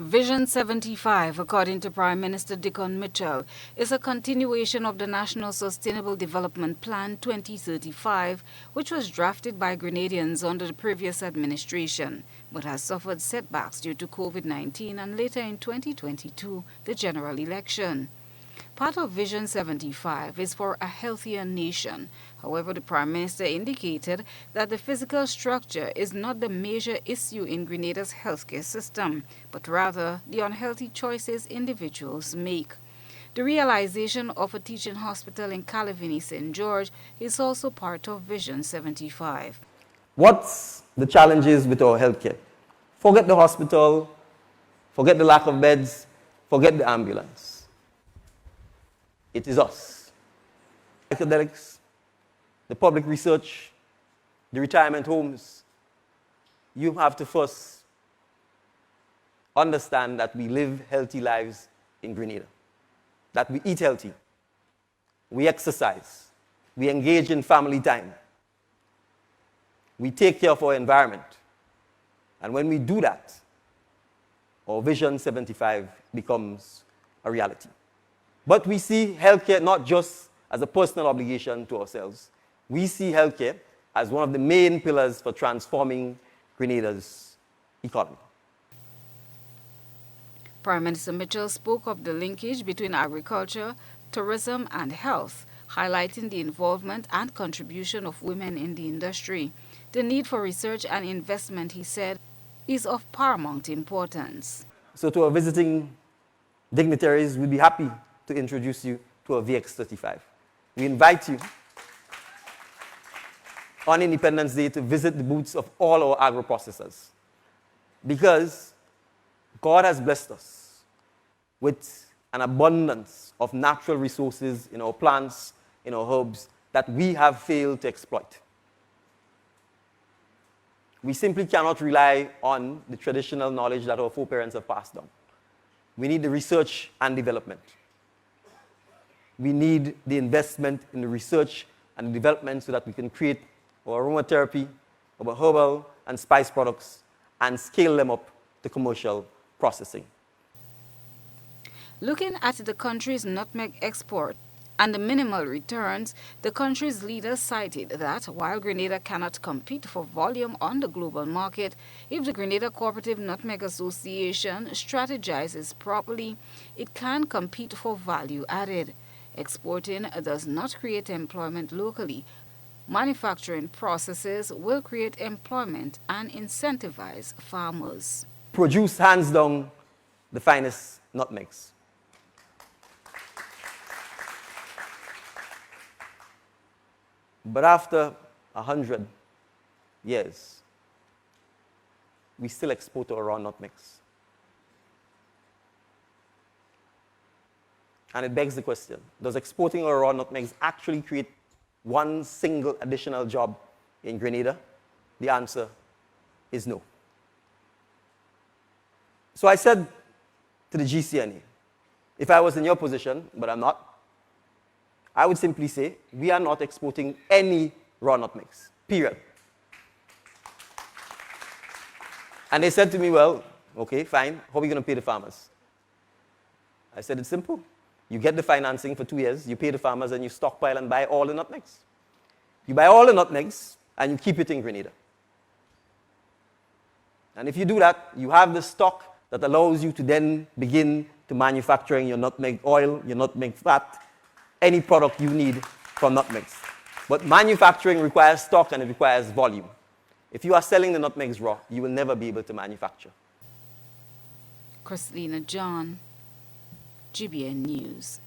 Vision 75, according to Prime Minister Dickon Mitchell, is a continuation of the National Sustainable Development Plan 2035, which was drafted by Grenadians under the previous administration, but has suffered setbacks due to COVID-19 and later in 2022, the general election. Part of Vision 75 is for a healthier nation. However, the Prime Minister indicated that the physical structure is not the major issue in Grenada's healthcare system, but rather the unhealthy choices individuals make. The realization of a teaching hospital in Calavini, St. George is also part of Vision 75. What's the challenges with our healthcare? Forget the hospital, forget the lack of beds, forget the ambulance. It is us. Academics, the public research, the retirement homes. You have to first understand that we live healthy lives in Grenada, that we eat healthy, we exercise, we engage in family time, we take care of our environment. And when we do that, our Vision 75 becomes a reality. But we see healthcare not just as a personal obligation to ourselves. We see healthcare as one of the main pillars for transforming Grenada's economy. Prime Minister Mitchell spoke of the linkage between agriculture, tourism, and health, highlighting the involvement and contribution of women in the industry. The need for research and investment, he said, is of paramount importance. So to our visiting dignitaries, we'd be happy to introduce you to our VX35. We invite you on Independence Day to visit the booths of all our agro-processors, because God has blessed us with an abundance of natural resources in our plants, in our herbs, that we have failed to exploit. We simply cannot rely on the traditional knowledge that our foreparents have passed down. We need the research and development. We need the investment in the research and development so that we can create our aromatherapy, our herbal and spice products, and scale them up to commercial processing. Looking at the country's nutmeg export and the minimal returns, the country's leaders cited that while Grenada cannot compete for volume on the global market, if the Grenada Cooperative Nutmeg Association strategizes properly, it can compete for value added. Exporting does not create employment locally. Manufacturing processes will create employment and incentivize farmers. Produce hands down the finest nutmegs. But after 100 years, we still export our raw nutmegs. And it begs the question, does exporting our raw nutmegs actually create one single additional job in Grenada? The answer is no. So I said to the GCNA, if I was in your position, but I'm not, I would simply say, we are not exporting any raw nutmegs, period. And they said to me, well, okay, fine, how are we going to pay the farmers? I said, it's simple. You get the financing for 2 years, you pay the farmers, and you stockpile and buy all the nutmegs. You buy all the nutmegs, and you keep it in Grenada. And if you do that, you have the stock that allows you to then begin to manufacturing your nutmeg oil, your nutmeg fat, any product you need from nutmegs. But manufacturing requires stock and it requires volume. If you are selling the nutmegs raw, you will never be able to manufacture. Christina John, GBN News.